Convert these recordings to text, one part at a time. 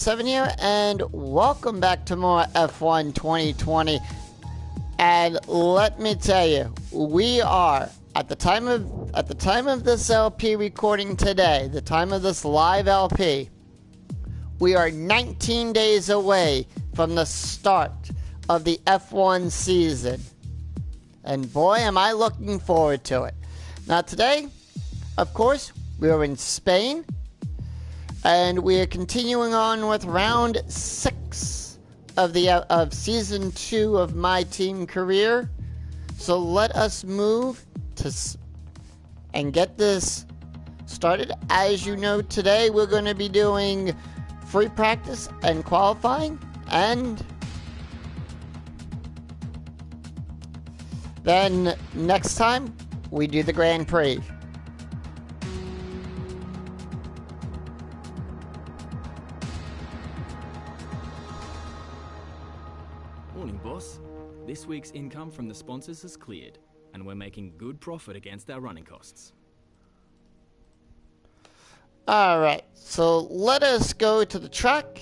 7 here, and welcome back to more F1 2020. And let me tell you, we are at the time of this LP recording today, the time of this live LP, we are 19 days away from the start of the F1 season. And boy, am I looking forward to it. Now today, of course, we are in Spain. And we are continuing on with round 6 of season 2 of my team career. So let us move to and get this started. As you know, today we're going to be doing free practice and qualifying, and then next time we do the Grand Prix. Morning, boss. This week's income from the sponsors has cleared, and we're making good profit against our running costs. Alright, so let us go to the track.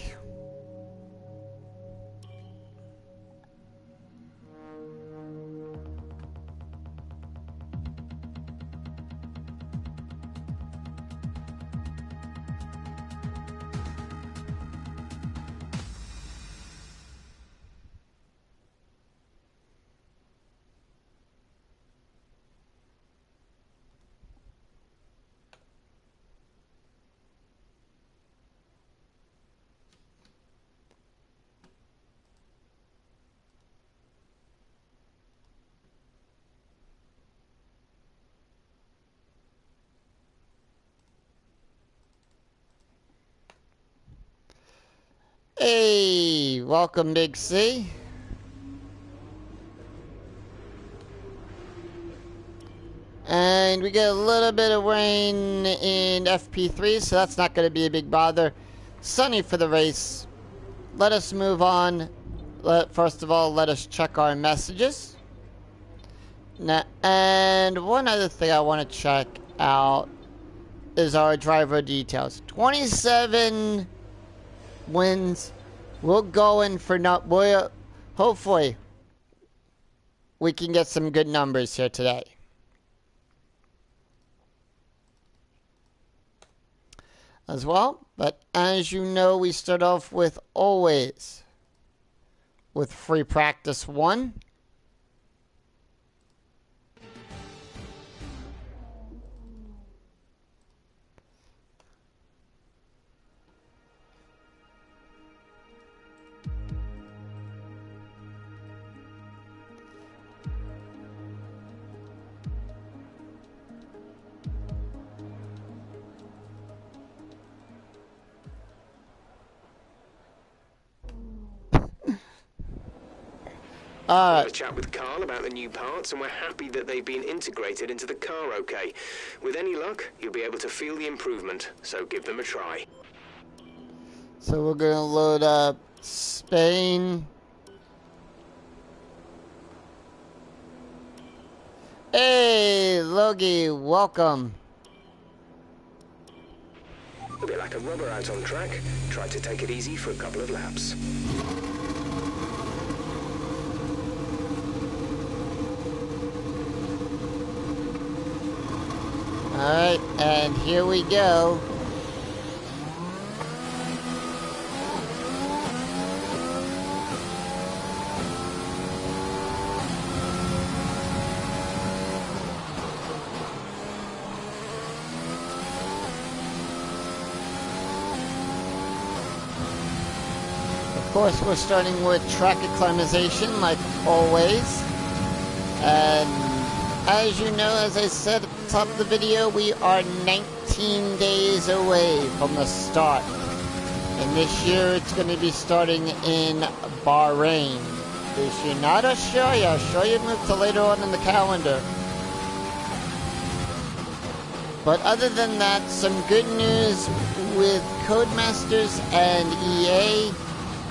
Hey, welcome Big C. And we get a little bit of rain in FP3, so that's not going to be a big bother. Sunny for the race. Let us move on. First of all, let us check our messages. Now, and one other thing I want to check out is our driver details. 27 wins. We'll go in for hopefully we can get some good numbers here today. As well, but as you know, we start off with always with free practice 1. I had a chat with Carl about the new parts, and we're happy that they've been integrated into the car okay. With any luck, you'll be able to feel the improvement, so give them a try. So we're going to load up Spain. Hey, Logie, welcome. A bit like a rubber out on track. Try to take it easy for a couple of laps. Alright, and here we go. Of course, we're starting with track acclimatization, like always. And as you know, as I said at the top of the video, we are 19 days away from the start. And this year it's going to be starting in Bahrain. This year, not Australia. Australia moved to later on in the calendar. But other than that, some good news with Codemasters and EA.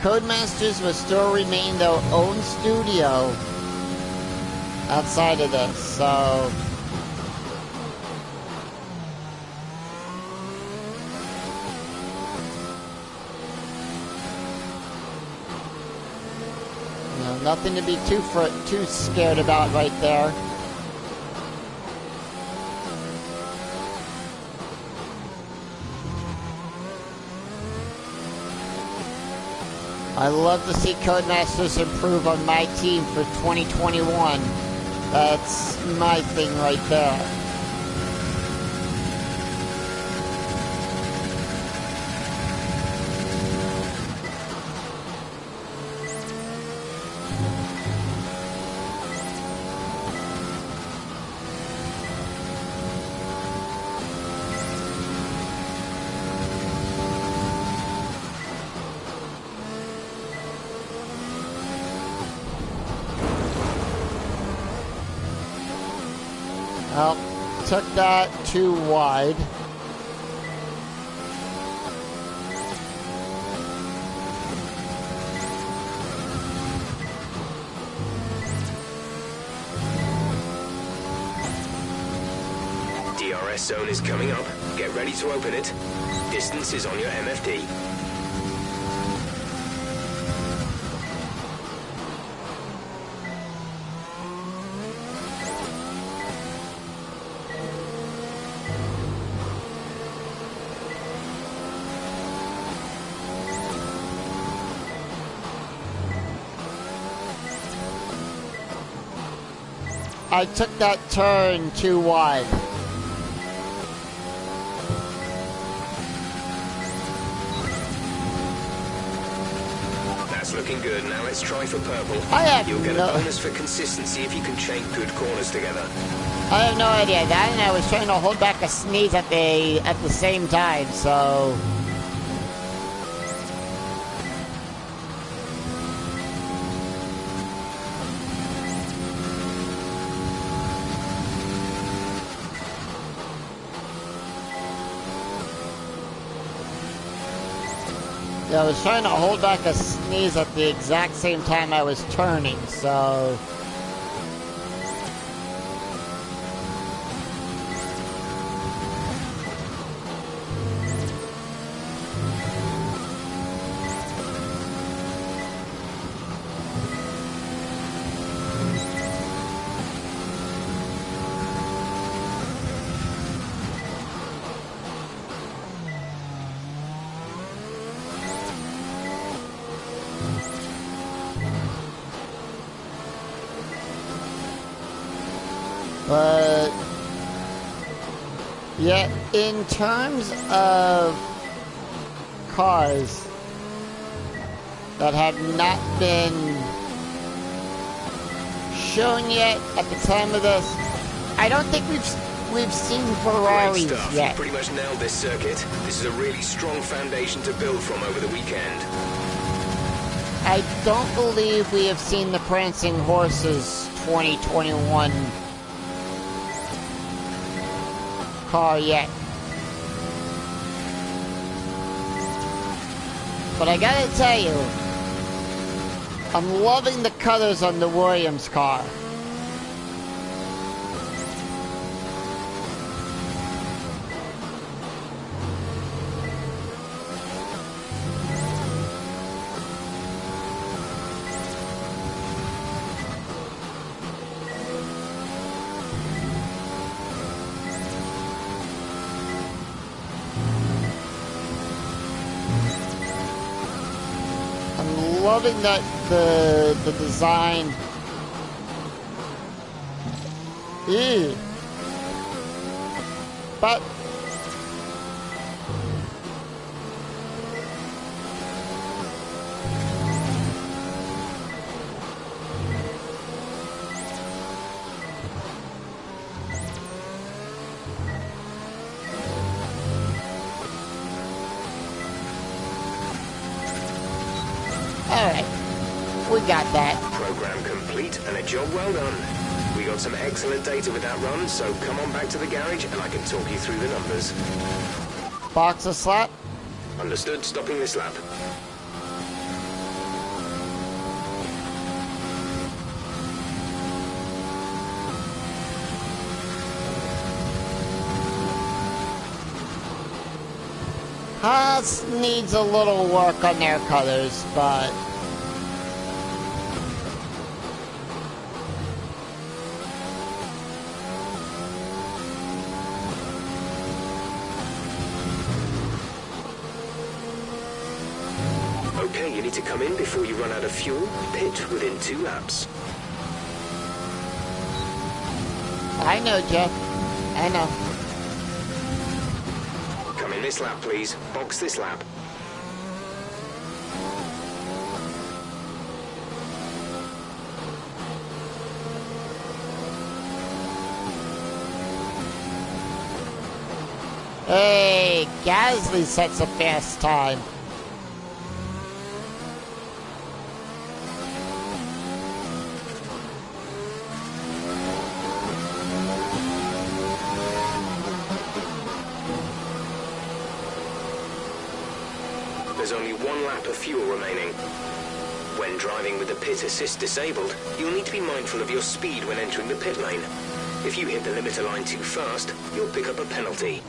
Codemasters will still remain their own studio outside of this, so Nothing to be too scared about right there. I love to see Codemasters improve on my team for 2021. That's my thing right there. Well, took that too wide. DRS zone is coming up. Get ready to open it. Distance is on your MFD. I took that turn too wide. That's looking good. Now let's try for purple. You'll get a bonus for consistency if you can chain good corners together. I have no idea. That and I was trying to hold back a sneeze at the same time, so... Yeah, I was trying to hold back a sneeze at the exact same time I was turning, so... But, yeah, in terms of cars that have not been shown yet at the time of this, I don't think we've seen Ferraris Great stuff. yet. You pretty much nailed this circuit. This is a really strong foundation to build from over the weekend. I don't believe we have seen the Prancing Horses 2021 car yet. But I gotta tell you, I'm loving the colors on the Williams car. Loving that the design. Ew. But alright, we got that. Program complete and a job well done. We got some excellent data with that run, so come on back to the garage and I can talk you through the numbers. Box a slap. Understood, stopping this lap. Haas needs a little work on their colors, but Okay, you need to come in before you run out of fuel. Pit within 2 laps. I know, Jeff. I know. Come in this lap, please. Box this lap. Hey, Gasly sets a fast time. There's only 1 lap of fuel remaining. When driving with the pit assist disabled, you'll need to be mindful of your speed when entering the pit lane. If you hit the limiter line too fast, you'll pick up a penalty.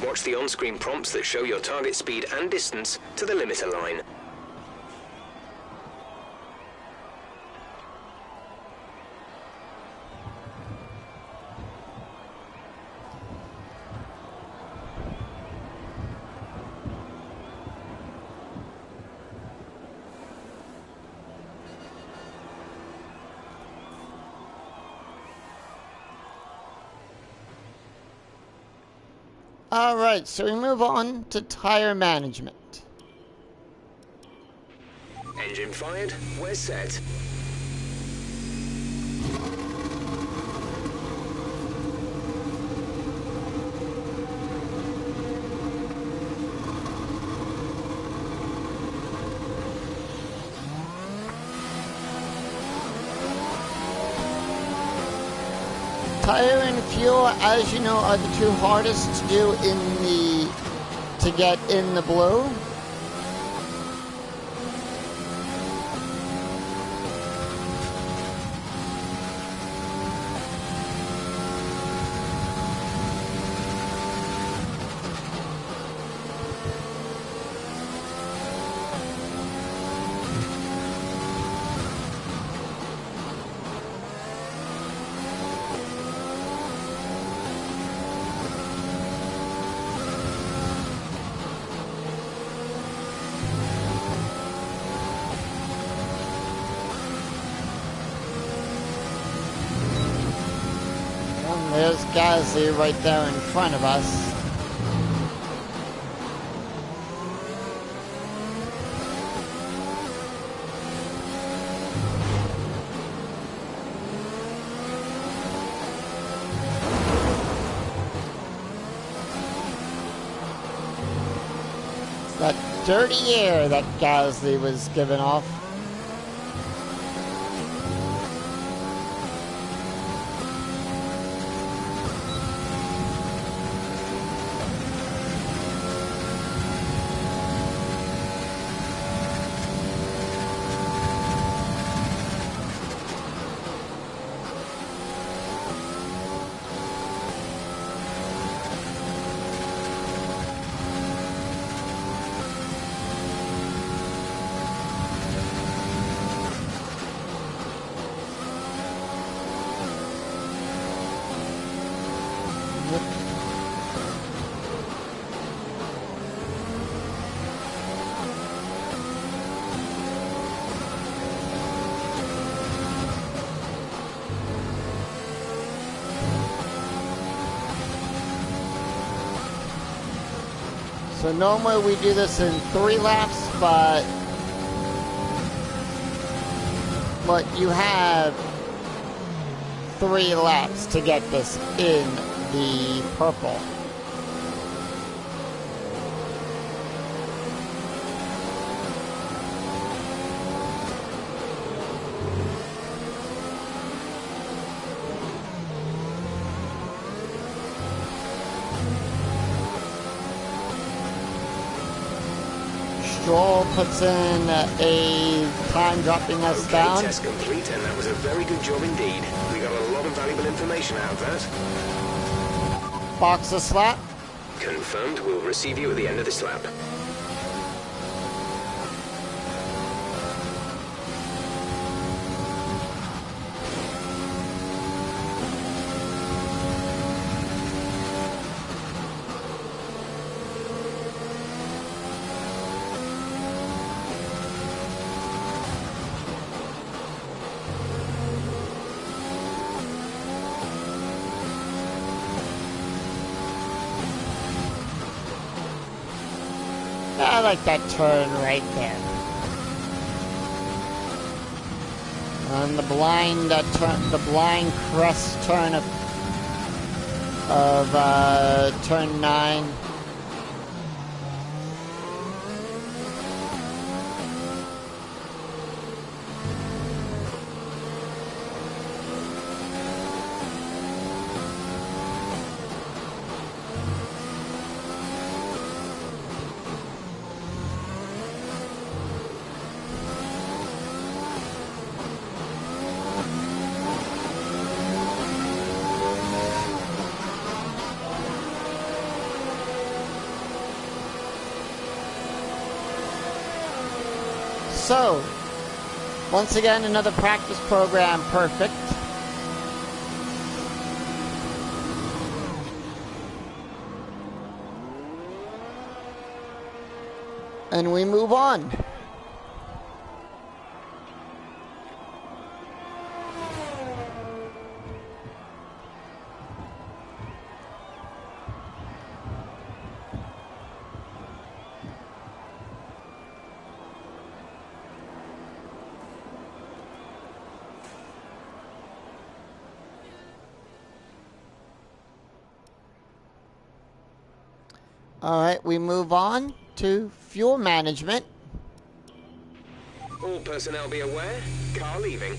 Watch the on-screen prompts that show your target speed and distance to the limiter line. Alright, so we move on to tire management. Engine fired, we're set. Tire and fuel, as you know, are the 2 hardest to do to get in the blue. There's Gasly right there in front of us. It's that dirty air that Gasly was giving off. So normally we do this in 3 laps, but you have 3 laps to get this in the purple. Stroll puts in a time dropping us down. Test complete, and that was a very good job indeed. We got a lot of valuable information out of that. Box a slap. Confirmed. We'll receive you at the end of this lap. I like that turn right there. On the blind turn, the blind crest turn of turn 9. So, once again, another practice program perfect. And we move on. Alright, we move on to fuel management. All personnel be aware, car leaving.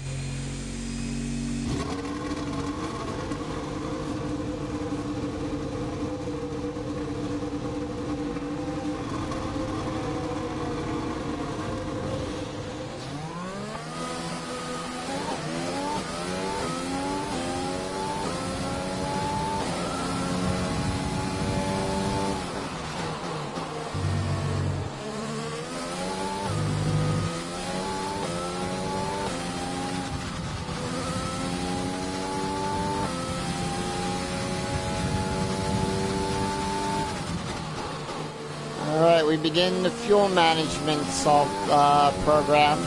Alright, we begin the fuel management program.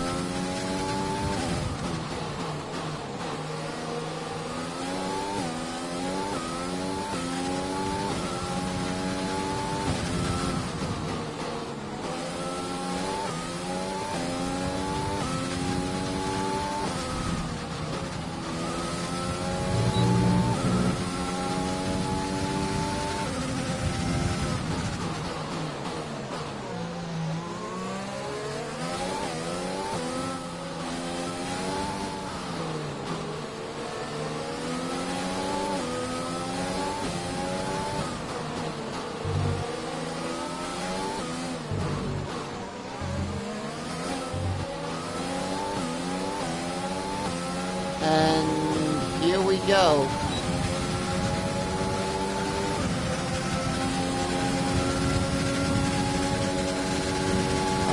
And here we go.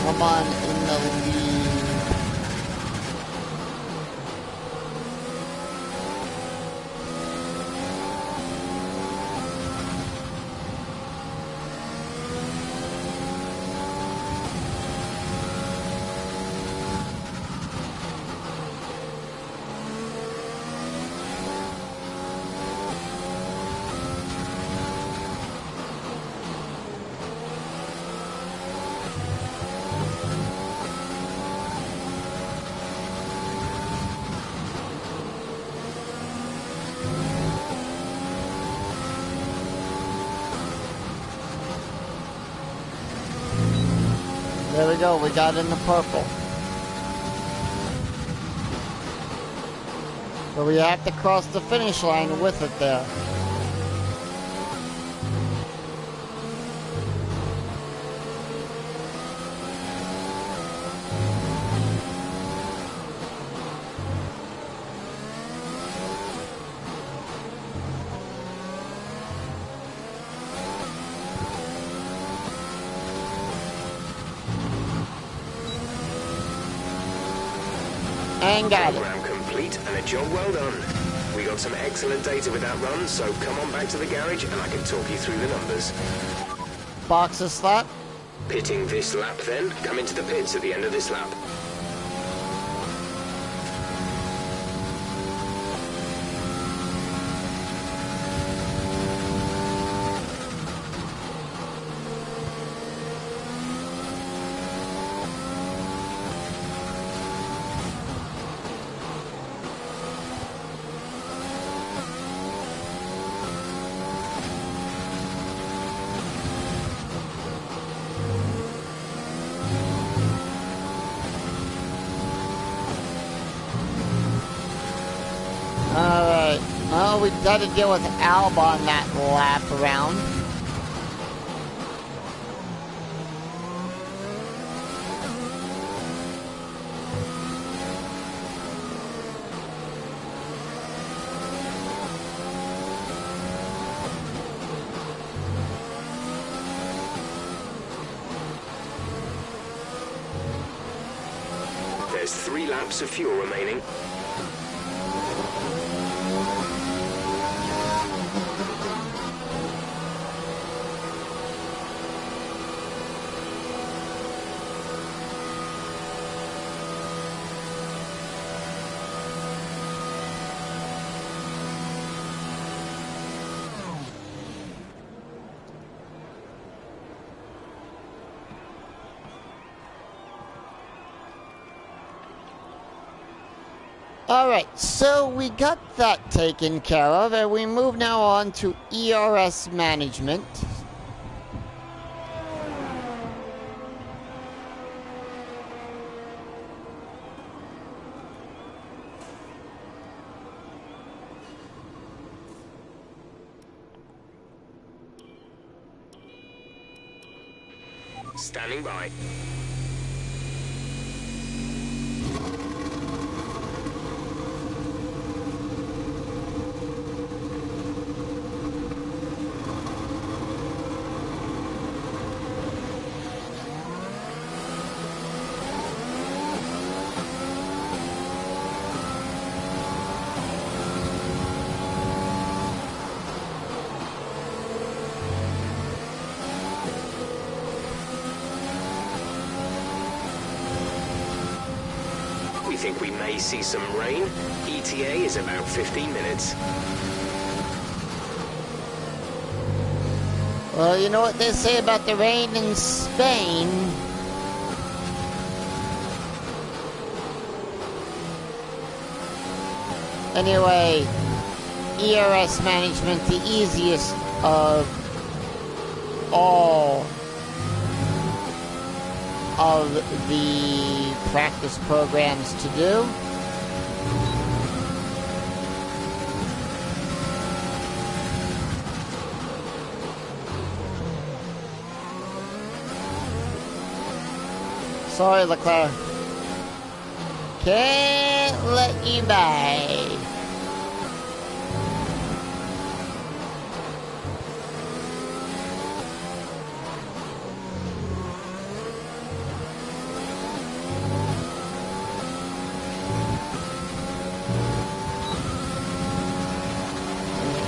Come on in the lead. There we go, we got in the purple. But we have to cross the finish line with it there. And got it. Program complete and a job well done. We got some excellent data with that run, so come on back to the garage and I can talk you through the numbers. Boxer slap. Pitting this lap then, come into the pits at the end of this lap. Oh, we got to deal with Alba on that lap around. There's 3 laps of fuel remaining. Alright, so we got that taken care of, and we move now on to ERS management. Standing by. We think we may see some rain. ETA is about 15 minutes. Well, you know what they say about the rain in Spain. Anyway, ERS management, the easiest of all of the practice programs to do. Sorry, Leclerc. Can't let you by.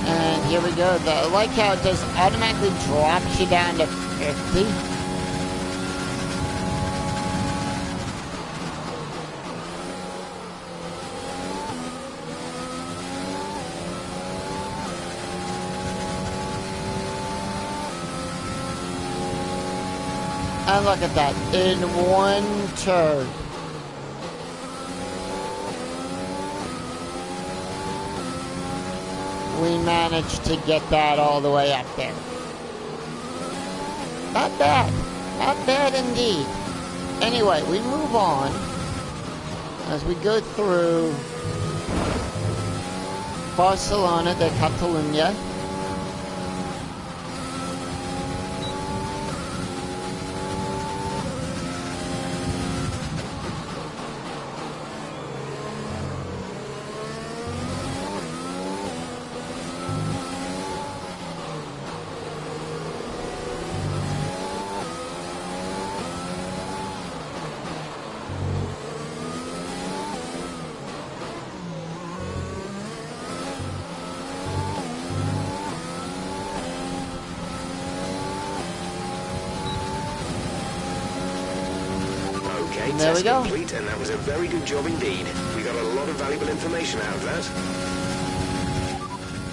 And here we go. I like how it just automatically drops you down to 50. And look at that, in one turn. We managed to get that all the way up there. Not bad. Not bad indeed. Anyway, we move on as we go through Barcelona de Catalunya. Okay, there we go. Complete, and that was a very good job indeed. We got a lot of valuable information out of that.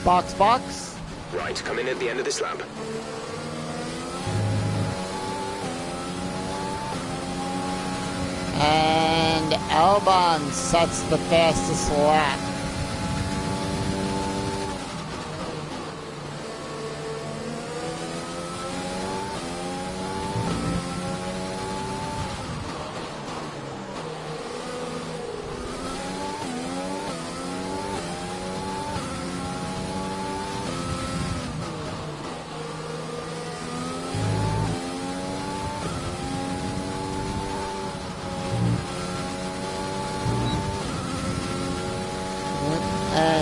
Box, box. Right, come in at the end of this lap. And Albon sets the fastest lap.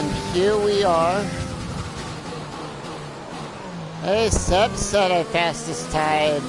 And here we are. Hey, Seb said our fastest time.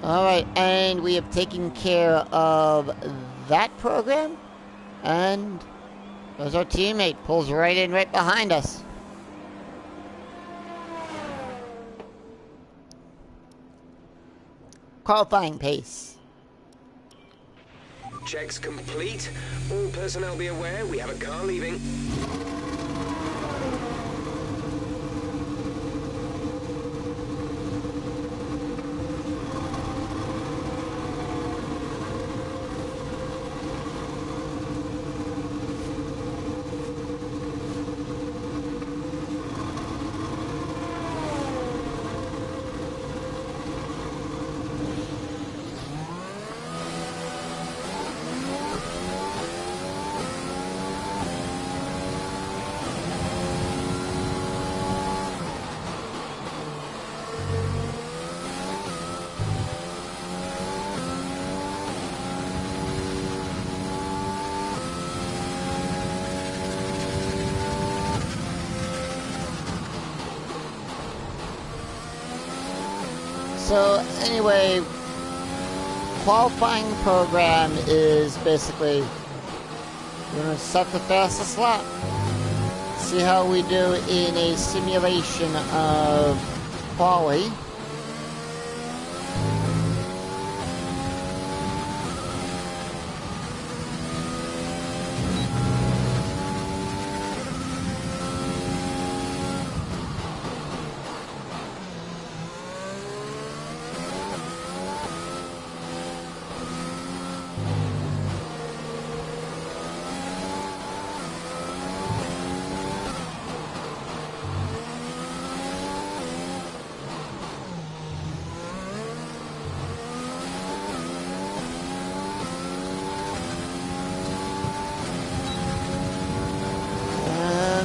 Alright, and we have taken care of that program. And there's our teammate. Pulls right in right behind us. Qualifying pace. Checks complete. All personnel be aware, we have a car leaving. So anyway, qualifying program is basically we're going to set the fastest lap. See how we do in a simulation of quali.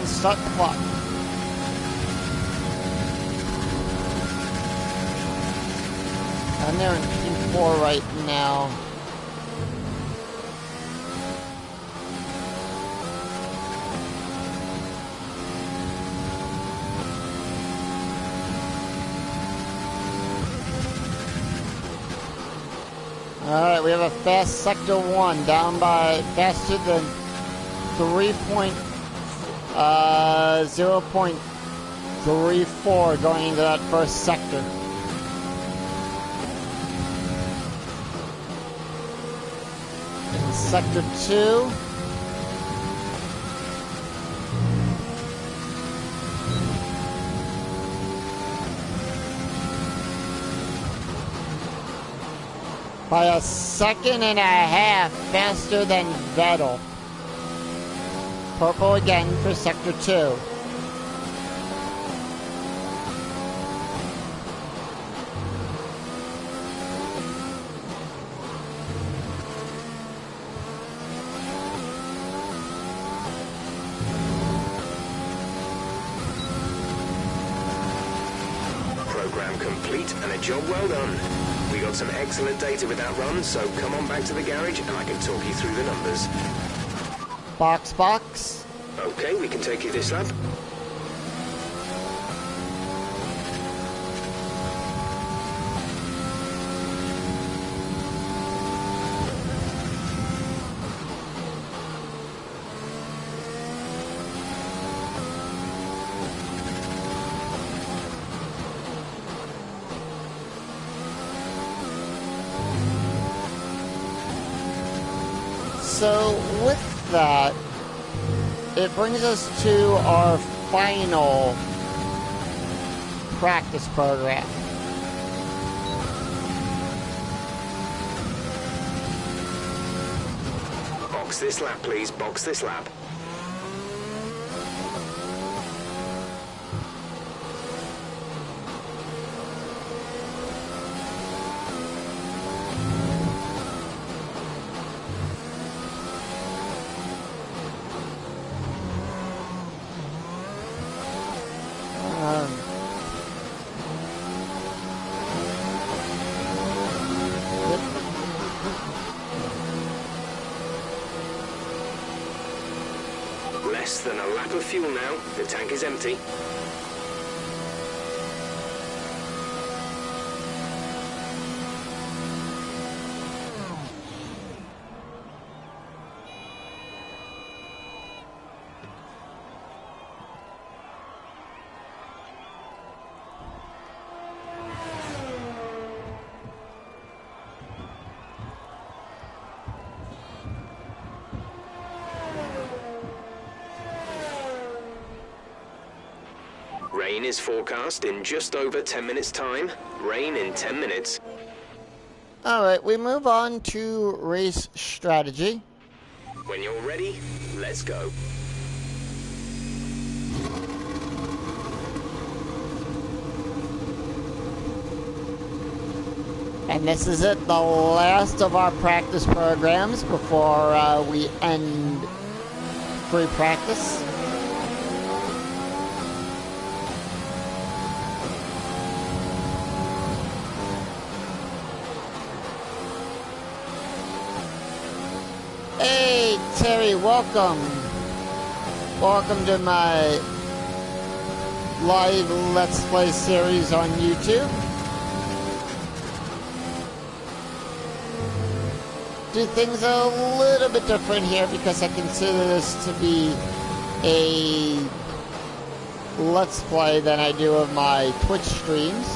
Start the clock. I'm there in Q4 right now. Alright, we have a fast Sector 1 down by faster than 0.34 going into that first sector. In Sector 2. By a second and a half faster than Vettel. Purple again for Sector 2. Program complete and a job well done. We got some excellent data with that run, so come on back to the garage and I can talk you through the numbers. Box. Okay, we can take you this lap. So with that, it brings us to our final practice program. Box this lap, please. Box this lap. Less than a lap of fuel now. The tank is empty. Rain is forecast in just over 10 minutes' time. Rain in 10 minutes. Alright, we move on to race strategy. When you're ready, let's go. And this is it, the last of our practice programs before we end free practice. Hey, Terry, welcome. Welcome to my live Let's Play series on YouTube. Do things a little bit different here because I consider this to be a Let's Play than I do of my Twitch streams.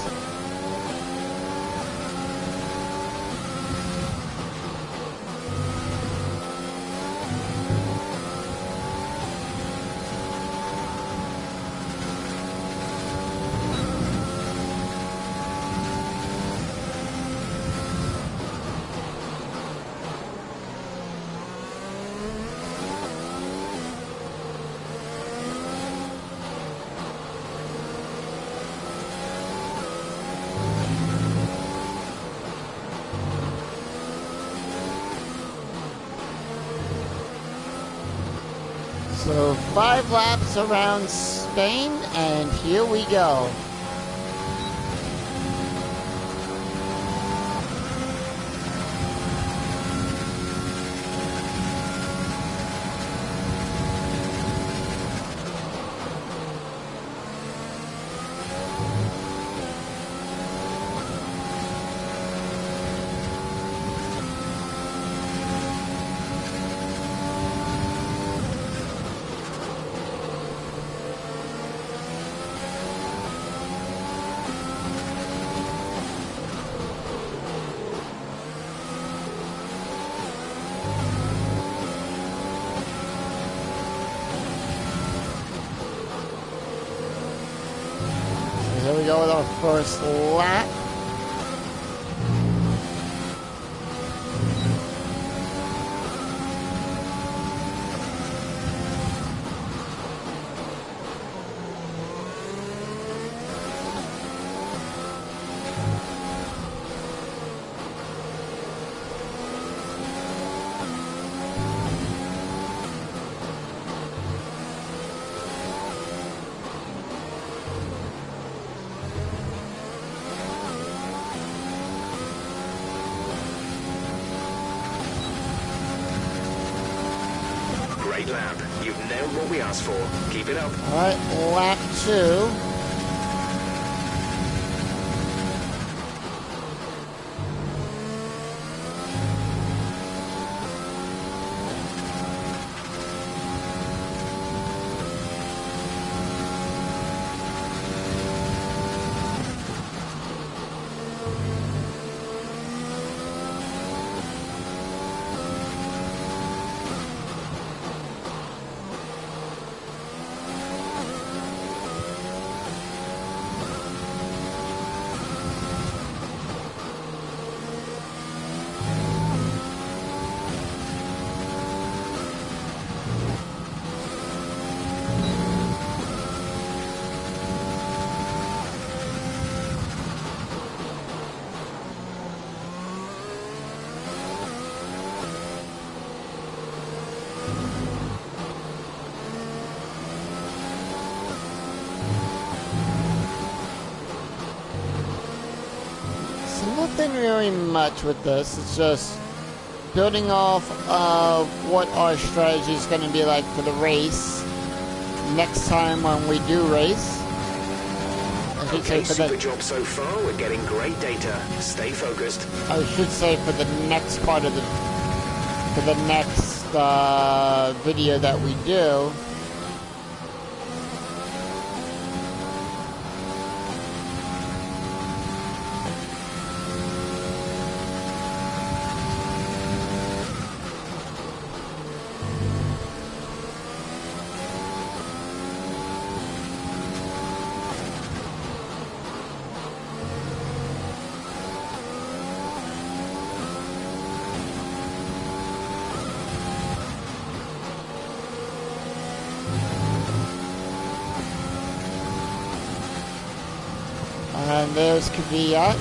So 5 laps around Spain, and here we go. Here we go with our first lap. Great lap. You've nailed what we asked for. Keep it up. Alright, lap 2. nothing really much with this. It's just building off of what our strategy is going to be like for the race next time when we do race. Okay, super job so far. We're getting great data. Stay focused. I should say for the next part of for the next video that we do. And there's Kavia.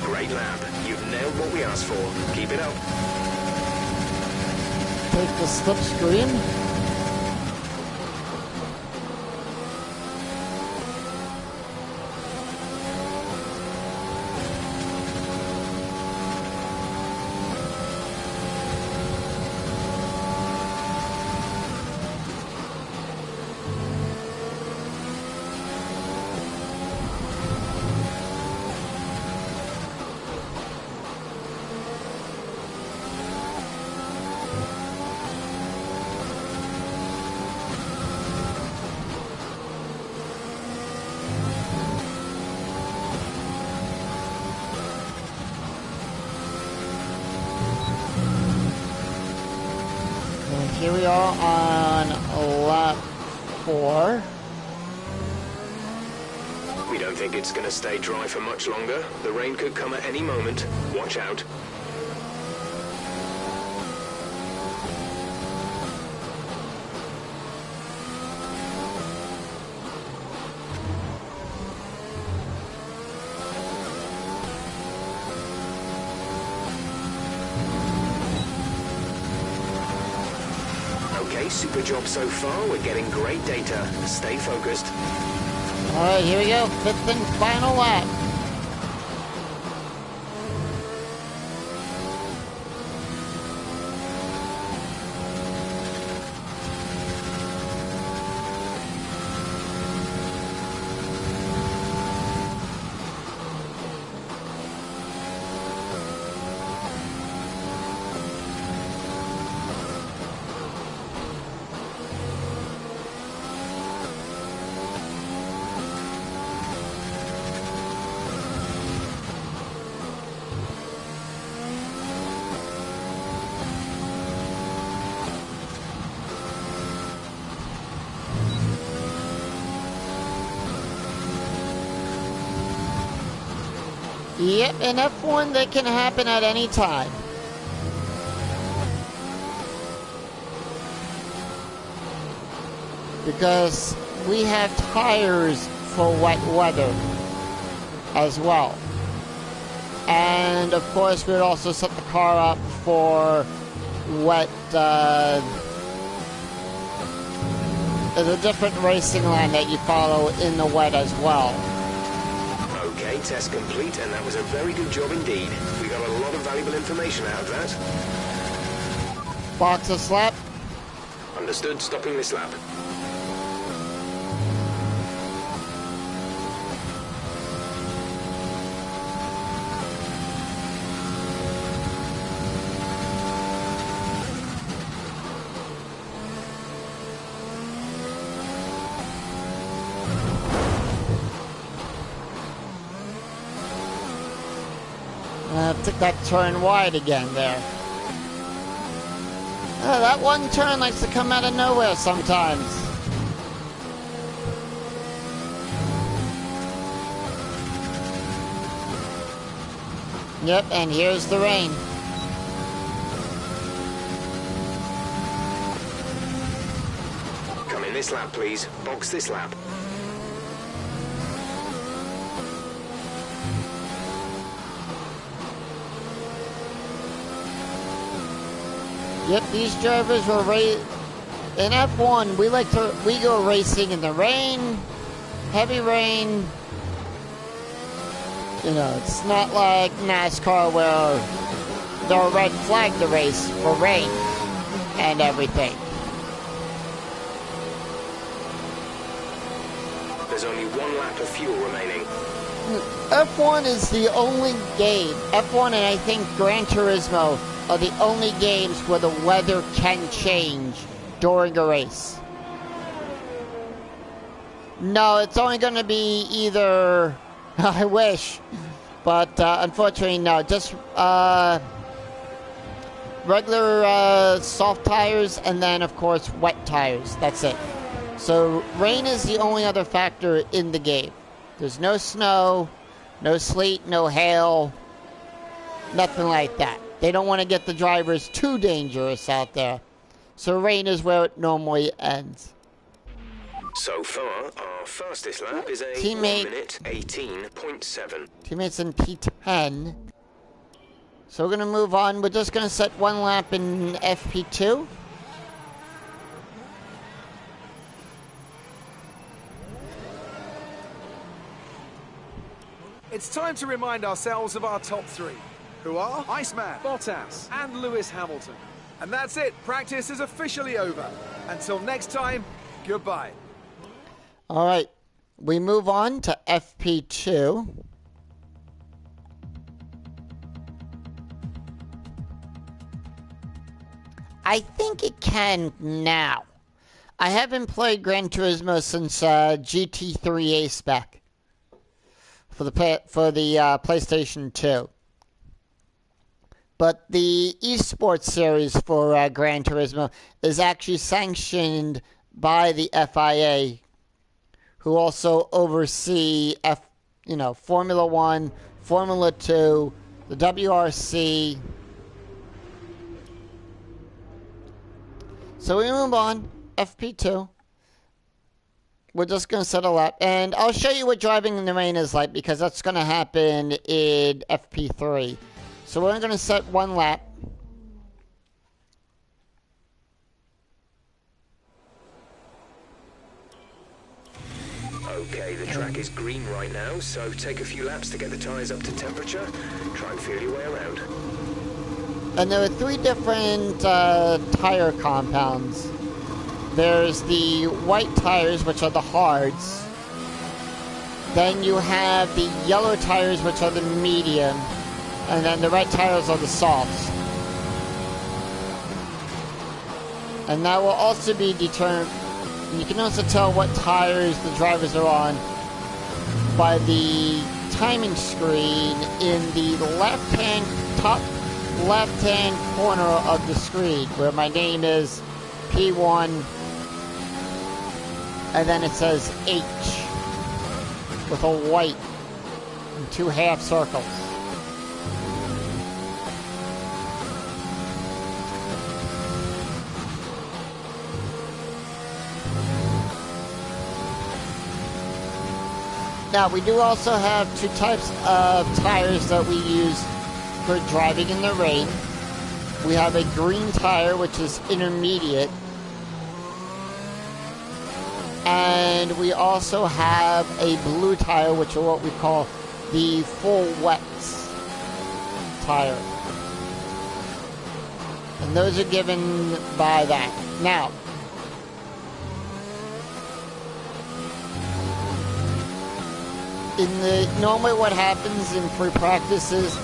Great lap. You've nailed what we asked for. Keep it up. Take the slipstream. Here we are on lap 4. We don't think it's going to stay dry for much longer. The rain could come at any moment. Watch out. Okay, super job so far. We're getting great data. Stay focused. Alright, here we go. 5th and final lap. Yep, in F1 that can happen at any time. Because we have tires for wet weather as well. And of course we'd also set the car up for wet, there's a different racing line that you follow in the wet as well. Okay, test complete, and that was a very good job indeed. We got a lot of valuable information out of that. Box a slap. Understood, stopping this lap. Took that turn wide again there. That one turn likes to come out of nowhere sometimes. Yep, and here's the rain. Come in this lap, please. Box this lap. Yep, these drivers will race in F1. We go racing in the rain, heavy rain. You know, it's not like NASCAR where they'll red flag the race for rain and everything. There's only 1 lap of fuel remaining. F1 is the only game. F1 and I think Gran Turismo are the only games where the weather can change during a race. No, it's only going to be either... I wish. But unfortunately, no. Just regular soft tires and then, of course, wet tires. That's it. So rain is the only other factor in the game. There's no snow, no sleet, no hail, nothing like that. They don't want to get the drivers too dangerous out there. So rain is where it normally ends. So far, our fastest lap is a 1 minute 18.7. Teammates in P10. So we're going to move on. We're just going to set 1 lap in FP2. It's time to remind ourselves of our top 3, who are Iceman, Bottas, and Lewis Hamilton. And that's it. Practice is officially over. Until next time, goodbye. All right. We move on to FP2. I think it can now. I haven't played Gran Turismo since GT3 spec for the PlayStation 2. But the esports series for Gran Turismo is actually sanctioned by the FIA, who also oversee Formula 1, Formula 2, the WRC. So we move on, FP2. We're just going to set a lap. And I'll show you what driving in the rain is like, because that's going to happen in FP3. So we're going to set 1 lap. Okay, the track is green right now, so take a few laps to get the tyres up to temperature. Try and feel your way around. And there are 3 different tire compounds. There's the white tires, which are the hards. Then you have the yellow tires, which are the medium. And then the red tires are the softs. And that will also be determined. You can also tell what tires the drivers are on by the timing screen in the top left-hand corner of the screen, where my name is P1, and then it says H with a white and 2 half circles. Now, we do also have 2 types of tires that we use for driving in the rain. We have a green tire, which is intermediate. And we also have a blue tire, which are what we call the full wets tire. And those are given by that. Now, normally what happens in free practice is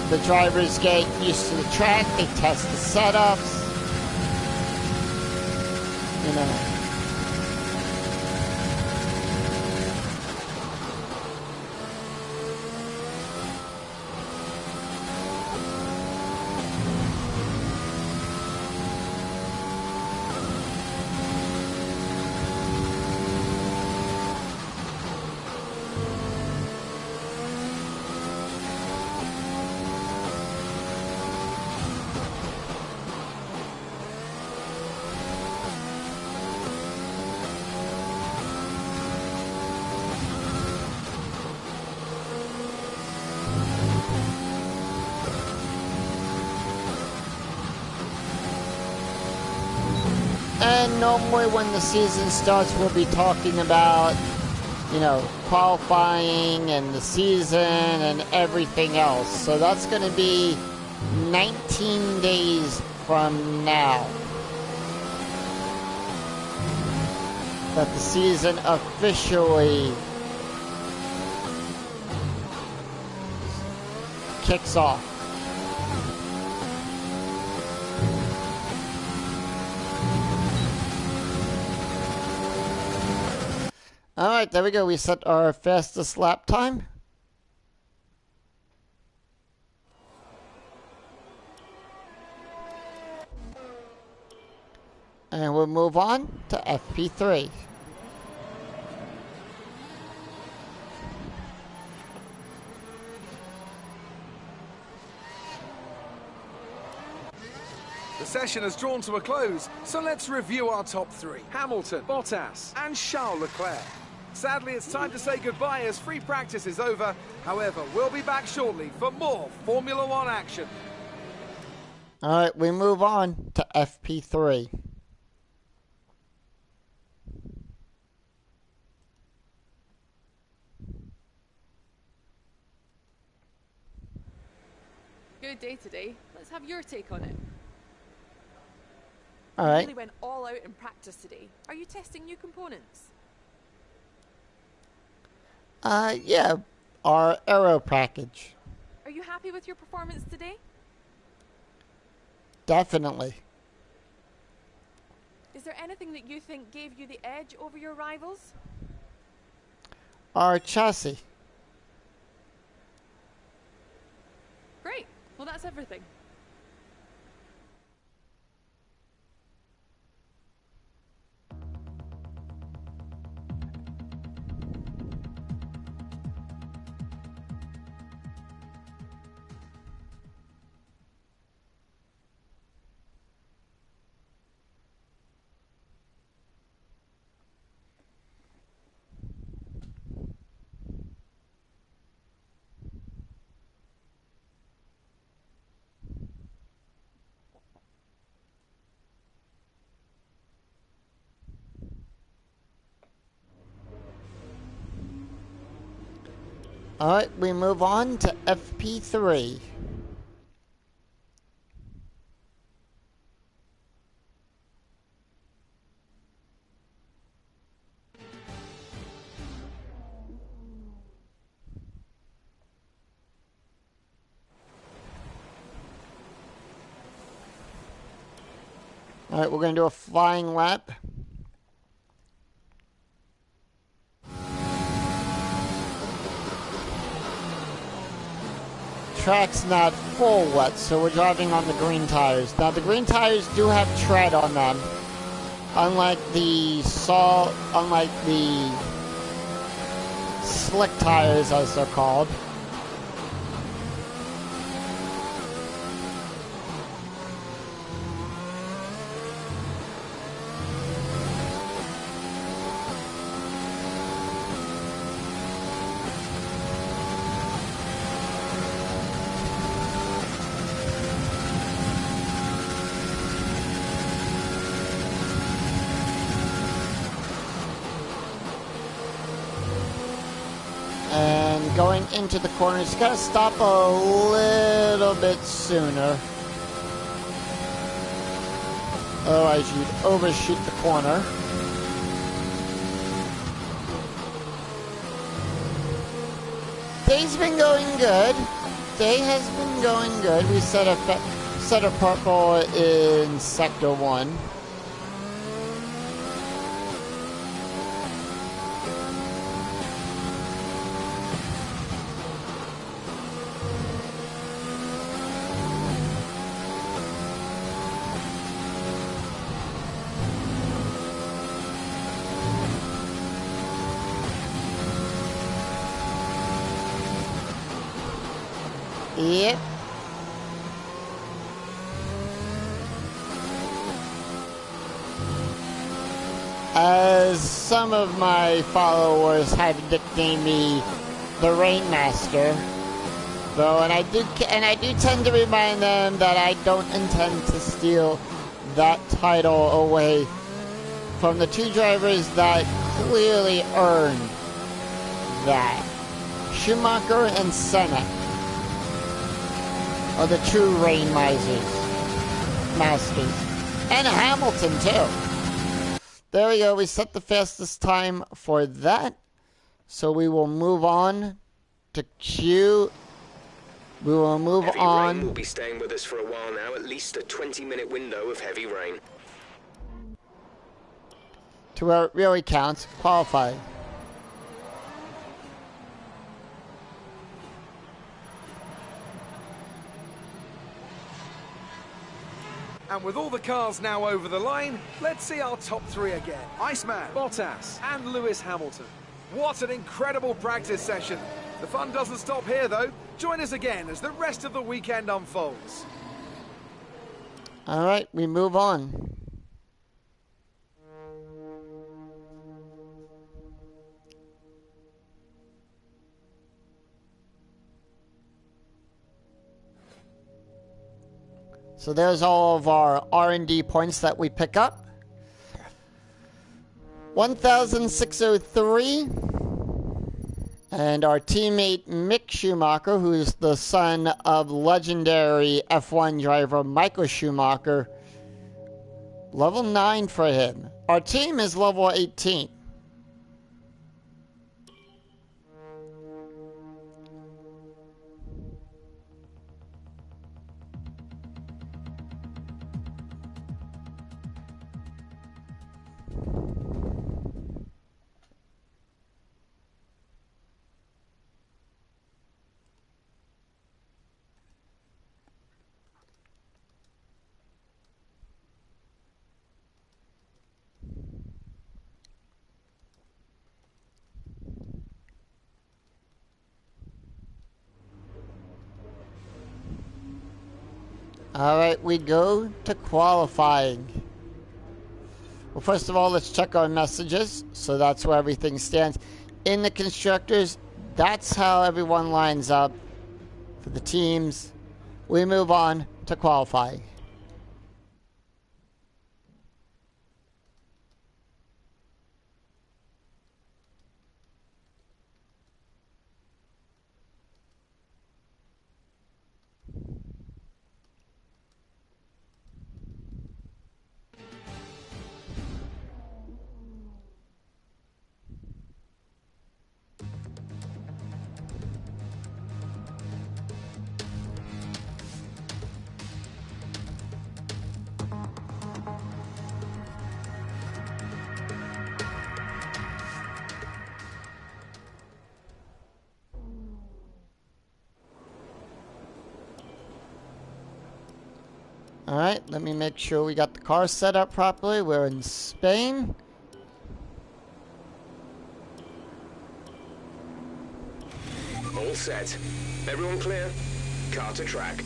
the drivers get used to the track, they test the setups, you know. And normally when the season starts, we'll be talking about, you know, qualifying and the season and everything else. So that's going to be 19 days from now that the season officially kicks off. Alright, there we go. We set our fastest lap time. And we'll move on to FP3. The session has drawn to a close, so let's review our top three. Hamilton, Bottas, and Charles Leclerc. Sadly, it's time to say goodbye as free practice is over. However, we'll be back shortly for more Formula One action. Alright, we move on to FP3. Good day today. Let's have your take on it. All You right. really went all out in practice today. Are you testing new components? Yeah, our aero package. Are you happy with your performance today? Definitely. Is there anything that you think gave you the edge over your rivals? Our chassis. Great. Well, that's everything. Alright, we move on to FP3. Alright, we're going to do a flying lap. Track's not full wet, so we're driving on the green tires. Now, the green tires do have tread on them, unlike the slick tires, as they're called. And going into the corners, you gotta stop a little bit sooner. Otherwise you'd overshoot the corner. Day's been going good. Day has been going good. We set a purple in Sector 1. Yep. As some of my followers have nicknamed me the Rainmaster, though, and I do tend to remind them that I don't intend to steal that title away from the two drivers that clearly earned that. Schumacher and Senna are the true rain masters. And Hamilton, too. There we go. We set the fastest time for that. So we will move on to Q. We will move heavy on. Rain will be staying with us for a while now, at least a 20-minute window of heavy rain. To where it really counts, qualifying. And with all the cars now over the line, let's see our top three again. Iceman, Bottas, and Lewis Hamilton. What an incredible practice session. The fun doesn't stop here, though. Join us again as the rest of the weekend unfolds. All right, we move on. So there's all of our R&D points that we pick up. 1,603. And our teammate Mick Schumacher, who's the son of legendary F1 driver Michael Schumacher. Level 9 for him. Our team is level 18. Alright, we go to qualifying. Well, first of all, let's check our messages. So that's where everything stands. In the constructors, that's how everyone lines up for the teams. We move on to qualifying. Alright, let me make sure we got the car set up properly. We're in Spain. All set. Everyone clear? Car to track.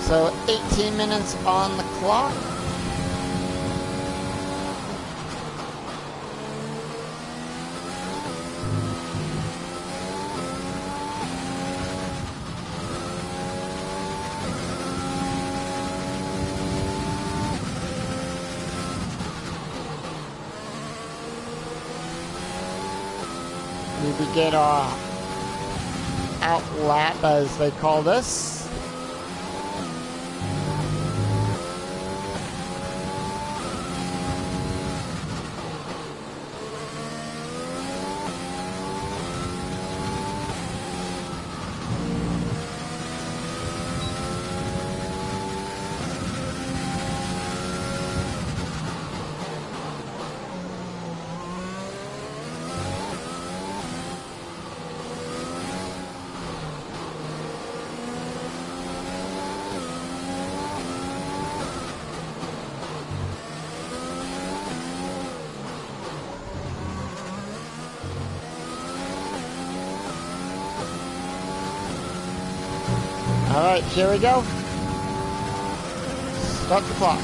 So 18 minutes on the clock. We begin our out lap, as they call this. Alright, here we go. Start the clock.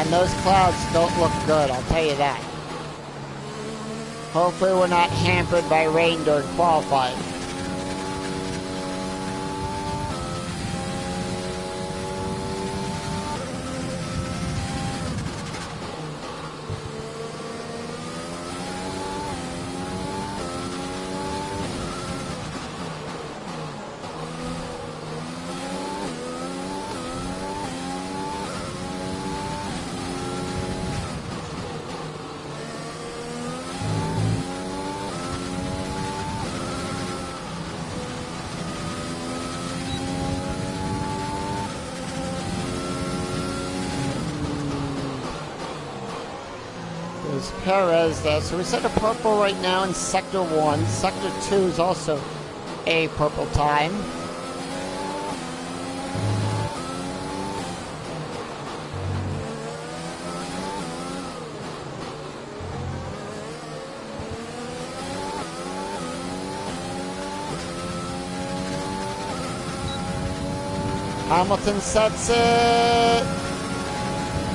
And those clouds don't look good, I'll tell you that. Hopefully we're not hampered by rain during qualifying. Perez there. So we set a purple right now in Sector 1. Sector 2 is also a purple time. Hamilton sets it.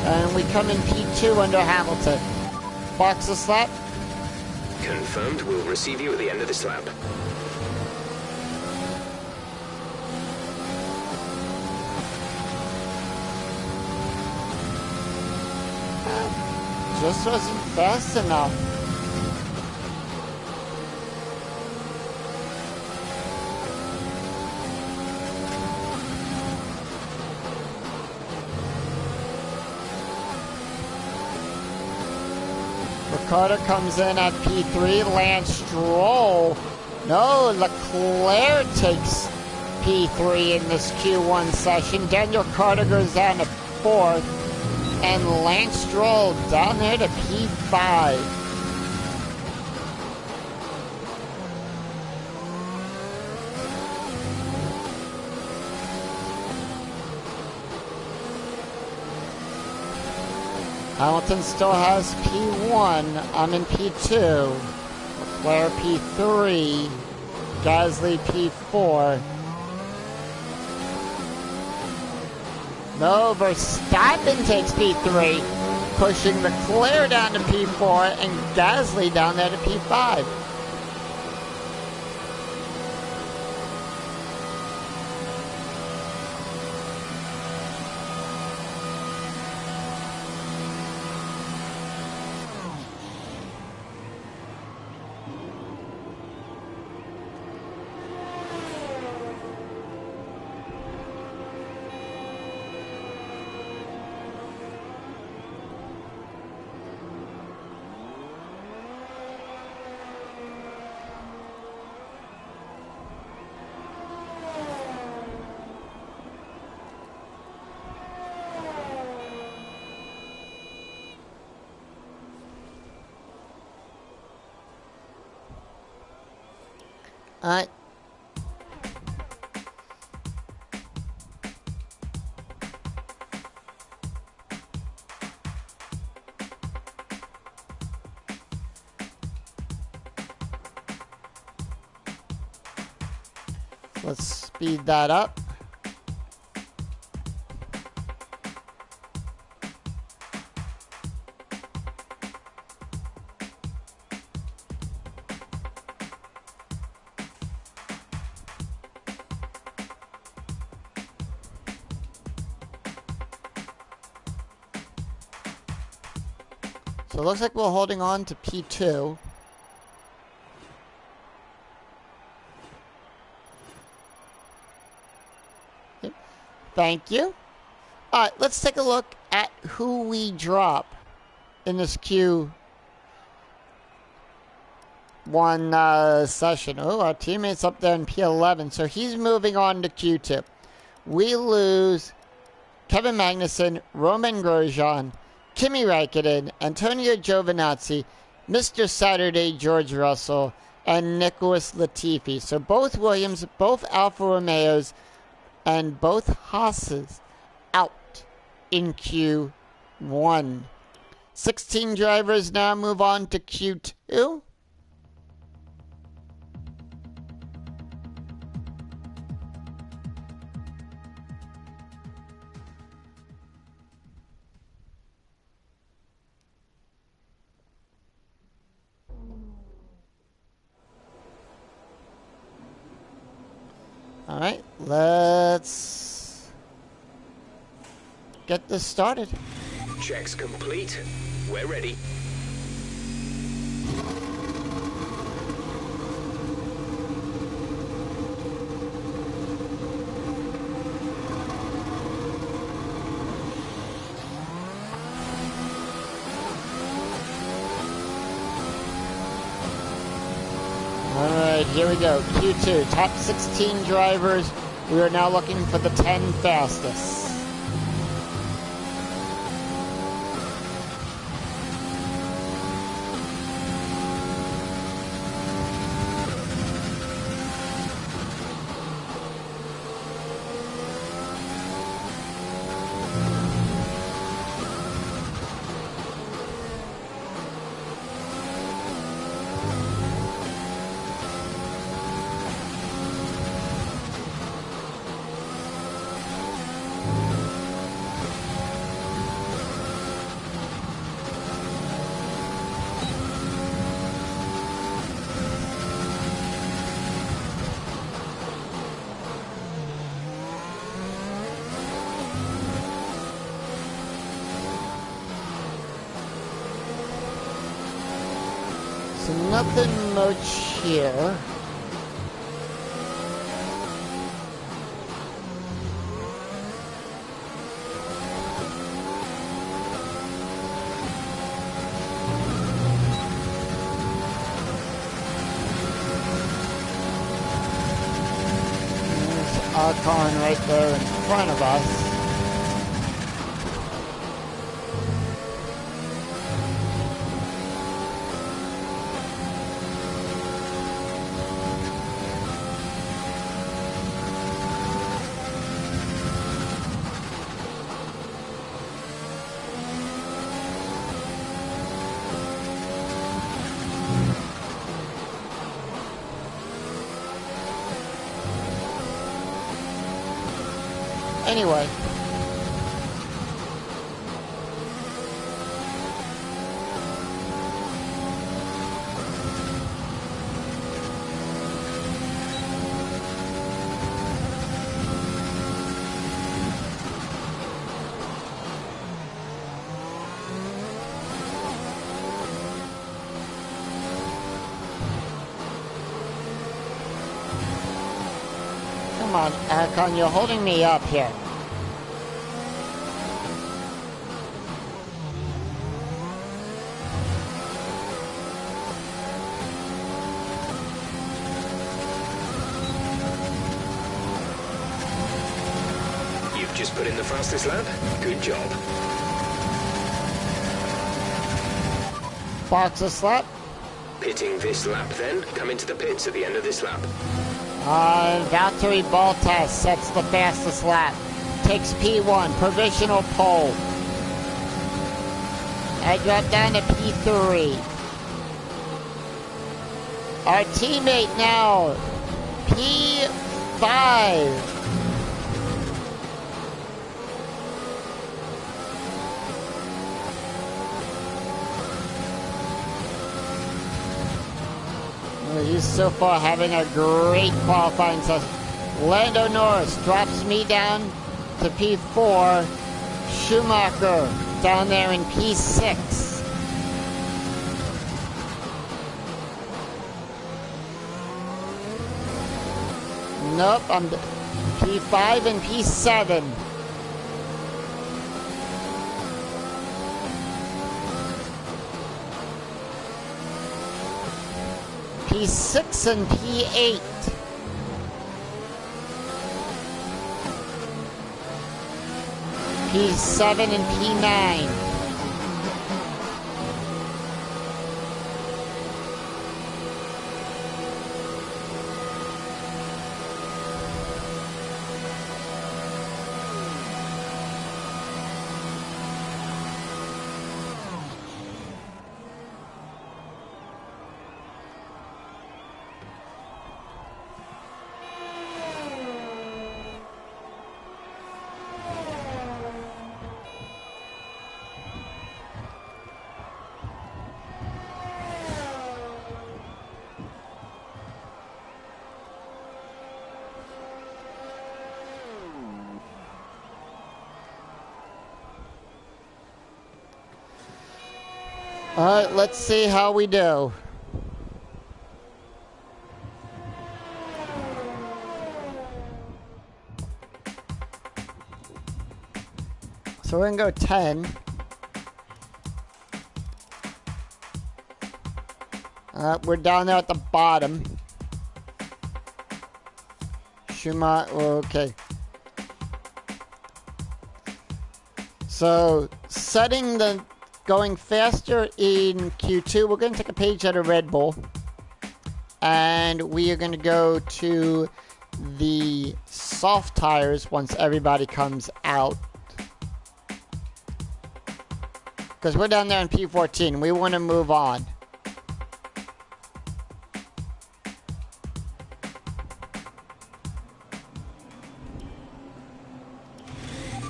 And we come in P2 under Hamilton. Box the slap. Confirmed. We'll receive you at the end of this lap. Just wasn't fast enough. Ricardo comes in at P3. Lance Stroll. No, Leclerc takes P3 in this Q1 session. Daniel Carter goes down to 4th. And Lance Stroll down there to P5. Hamilton still has P1. I'm in P2. Leclerc P3. Gasly P4. No, Verstappen takes P3, pushing Leclerc down to P4 and Gasly down there to P5. Alright. Let's speed that up. So it looks like we're holding on to P2. Yep. Thank you. Alright, let's take a look at who we drop in this Q1 session. Oh, our teammate's up there in P11, so he's moving on to Q2. We lose Kevin Magnussen, Roman Grosjean, Kimi Räikkönen, Antonio Giovinazzi, Mr. Saturday George Russell, and Nicholas Latifi. So both Williams, both Alfa Romeos, and both Haas's out in Q1. 16 drivers now move on to Q2. Alright, let's get this started. Checks complete. We're ready. Alright, here we go. Q2, top 16 drivers. We are now looking for the 10 fastest. So nothing much here. There's Archon right there in front of us. Anyway. Come on, Archon, you're holding me up here. Just put in the fastest lap. Good job. Fastest lap. Pitting this lap then. Come into the pits at the end of this lap. Valtteri Bottas sets the fastest lap. Takes P1, provisional pole. I drop down to P3. Our teammate now, P5. He's so far having a great qualifying session. Lando Norris drops me down to P4. Schumacher down there in P6. Nope, I'm P5 and P7. P6 and P8. P7 and P9. Alright, let's see how we do. So we're gonna go 10. We're down there at the bottom. Okay. So, setting the going faster in Q2, we're going to take a page out of Red Bull. And we are going to go to the soft tires once everybody comes out. Because we're down there in P14. We want to move on.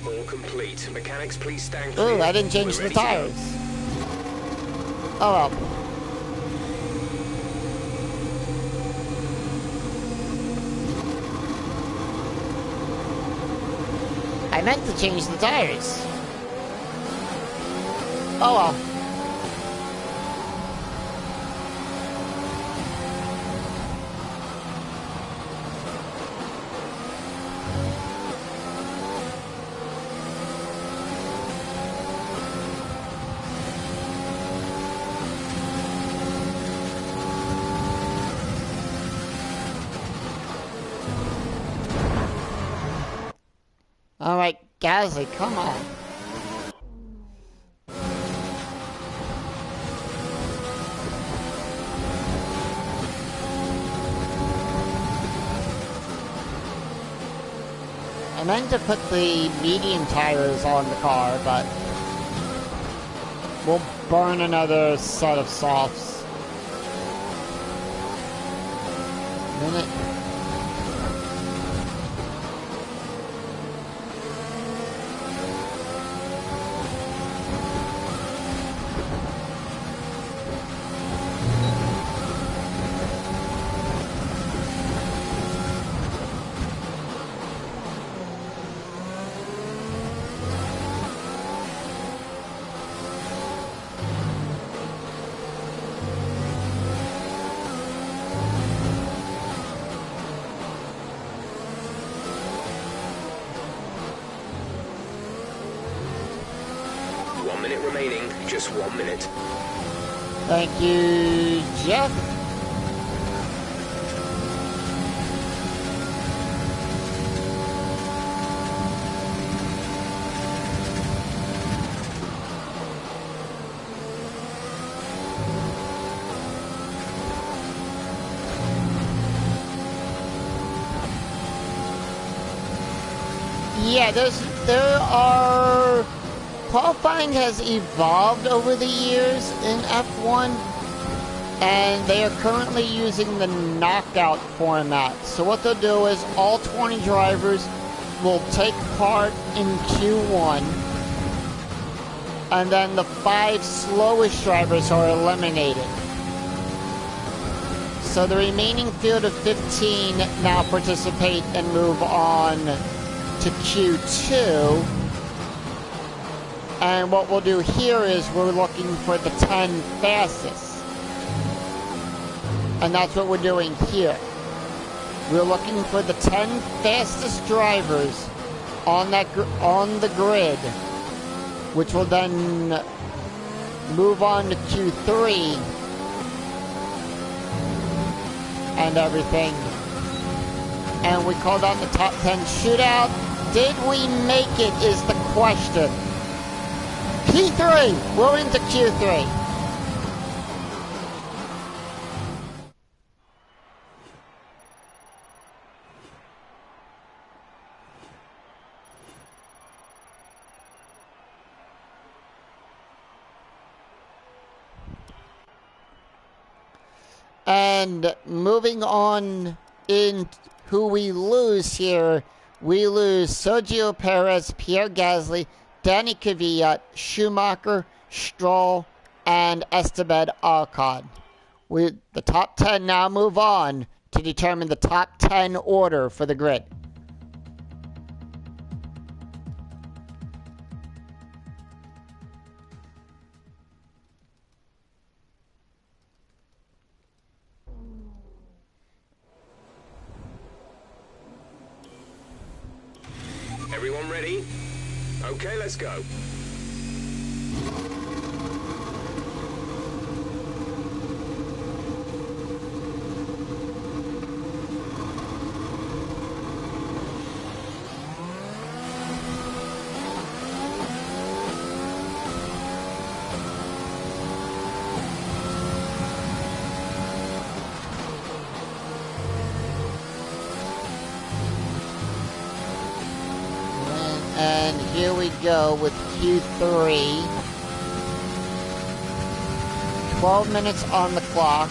All complete. Mechanics, please stand clear. Ooh, I didn't change the tires. Oh well. I meant to change the tires. Oh well. Alright, Gasly, come on. I meant to put the medium tires on the car, but we'll burn another set of softs. Minute. Remaining, just 1 minute. Thank you, Jeff. Yeah, there are... Qualifying has evolved over the years in F1, and they are currently using the knockout format. So what they'll do is all 20 drivers will take part in Q1, and then the 5 slowest drivers are eliminated. So the remaining field of 15 now participate and move on to Q2. And what we'll do here is we're looking for the 10 fastest. And that's what we're doing here. We're looking for the 10 fastest drivers on the grid, which will then move on to Q3 and everything. And we called out the top 10 shootout. Did we make it is the question. P3! We're into Q3. And moving on in who we lose here, we lose Sergio Perez, Pierre Gasly, Danny Kvyat, Schumacher, Stroll, and Esteban Ocon. The top 10 now move on to determine the top 10 order for the grid. Everyone ready? Okay, let's go. And here we go with Q3. 12 minutes on the clock.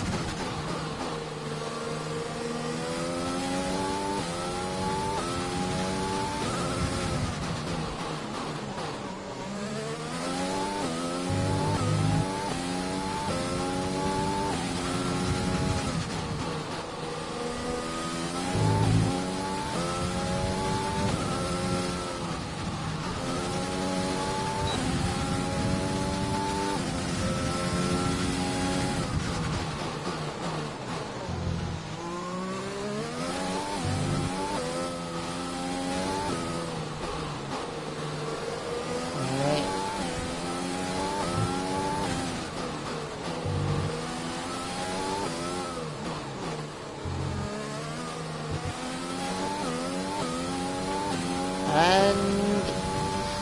And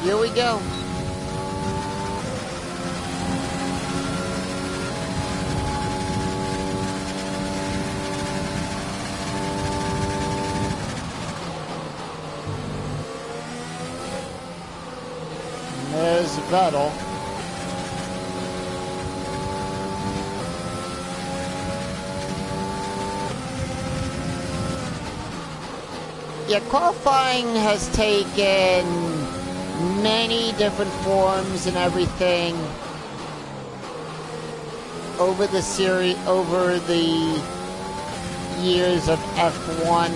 here we go. And there's Vettel. Yeah, qualifying has taken many different forms and everything over the series, over the years of F1.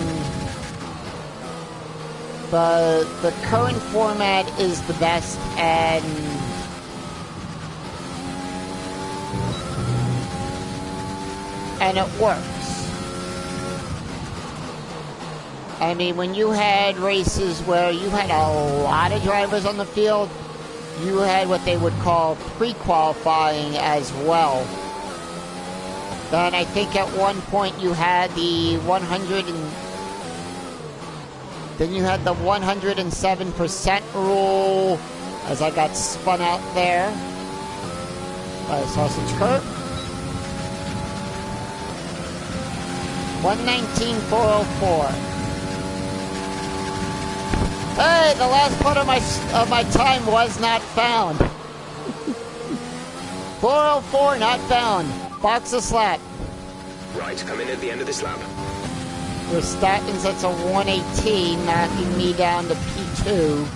But the current format is the best, and it works. I mean, when you had races where you had a lot of drivers on the field, you had what they would call pre-qualifying as well. Then I think at one point you had the 107% rule, as I got spun out there by a sausage curve. 119.404. Hey, the last part of my time was not found. 404 not found. Box a slap. Right, come in at the end of this lap. For Statins, that's a 118, knocking me down to P2.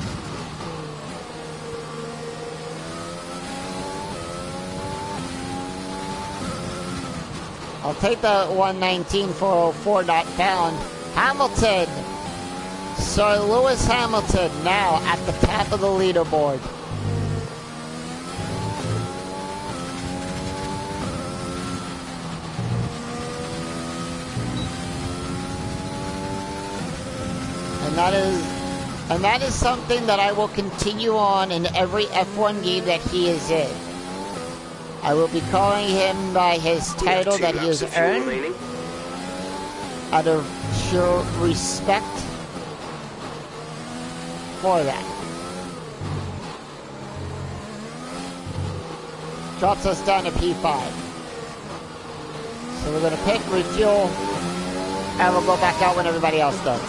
I'll take the 119.404 not found. Hamilton. Sir Lewis Hamilton now at the top of the leaderboard. And that is something that I will continue on in every F1 game that he is in. I will be calling him by his title that he has earned out of sheer respect for that. Drops us down to P5. So we're going to pit, refuel, and we'll go back out when everybody else does.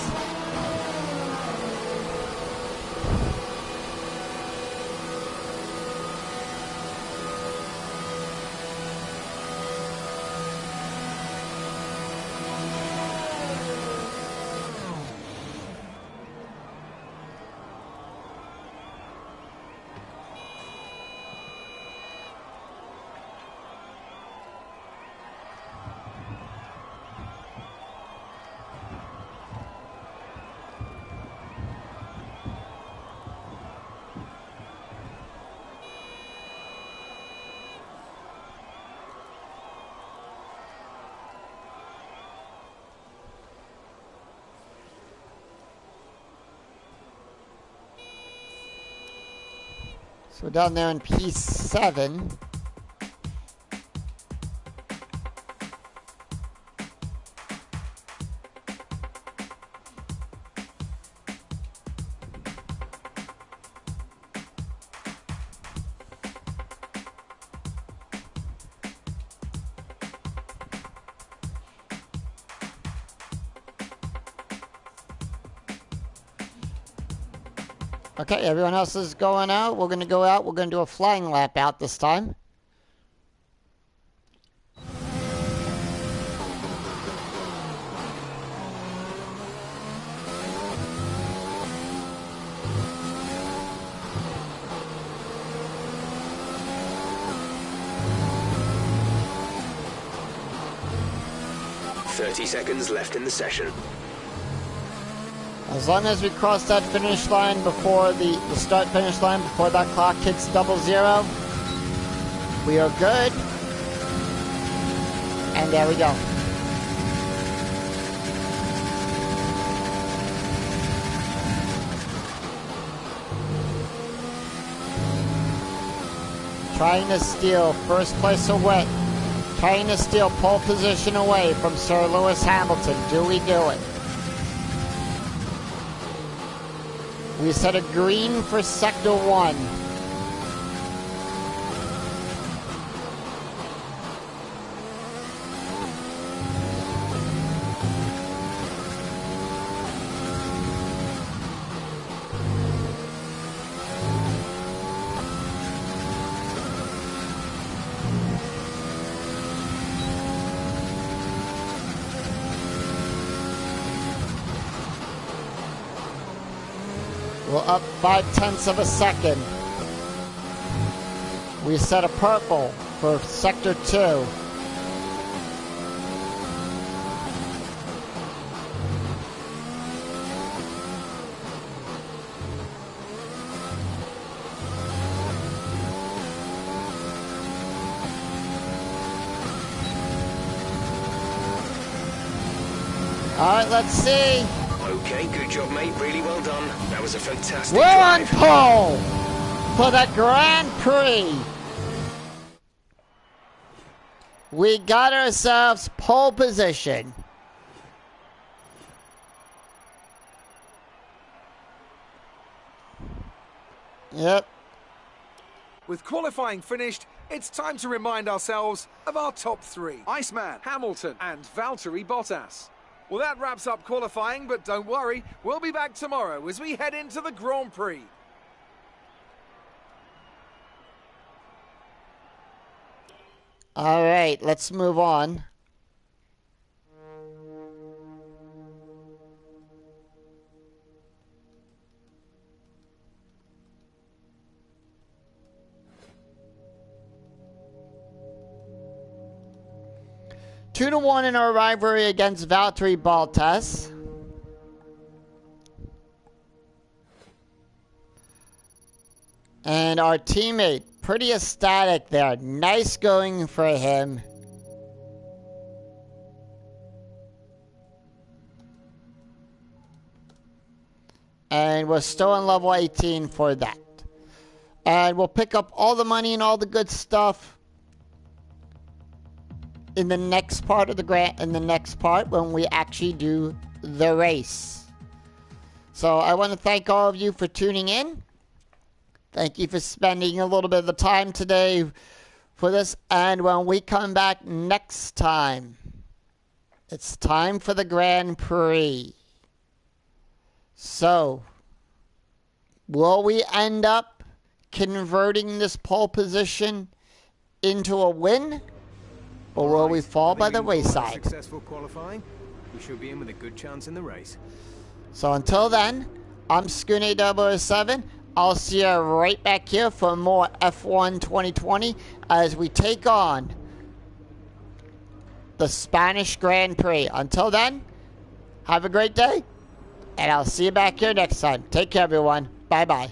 So down there in P7. Okay, everyone else is going out. We're going to go out. We're going to do a flying lap out this time. Seconds left in the session. As long as we cross that finish line before the start finish line, before that clock hits 00, we are good. And there we go. Trying to steal first place away. Trying to steal pole position away from Sir Lewis Hamilton. Do we do it? We set a green for Sector 1. We're up 0.5 of a second. We set a purple for Sector 2. Alright, let's see. Okay, good job, mate. Really well done. That was a fantastic We're on drive. pole for the Grand Prix. We got ourselves pole position. Yep. With qualifying finished, it's time to remind ourselves of our top three. Iceman, Hamilton, and Valtteri Bottas. Well, that wraps up qualifying, but don't worry, we'll be back tomorrow as we head into the Grand Prix. All right, let's move on. Two to 1 in our rivalry against Valtteri Bottas. And our teammate, pretty ecstatic there. Nice going for him. And we're still on level 18 for that. And we'll pick up all the money and all the good stuff in the next part of the when we actually do the race. So I want to thank all of you for tuning in. Thank you for spending a little bit of the time today for this. And when we come back next time, it's time for the Grand Prix. So, will we end up converting this pole position into a win? Or will we fall by the wayside? Successful qualifying, we should be in with a good chance in the race. So until then, I'm Scooney007. I'll see you right back here for more F1 2020 as we take on the Spanish Grand Prix. Until then, have a great day, and I'll see you back here next time. Take care, everyone. Bye-bye.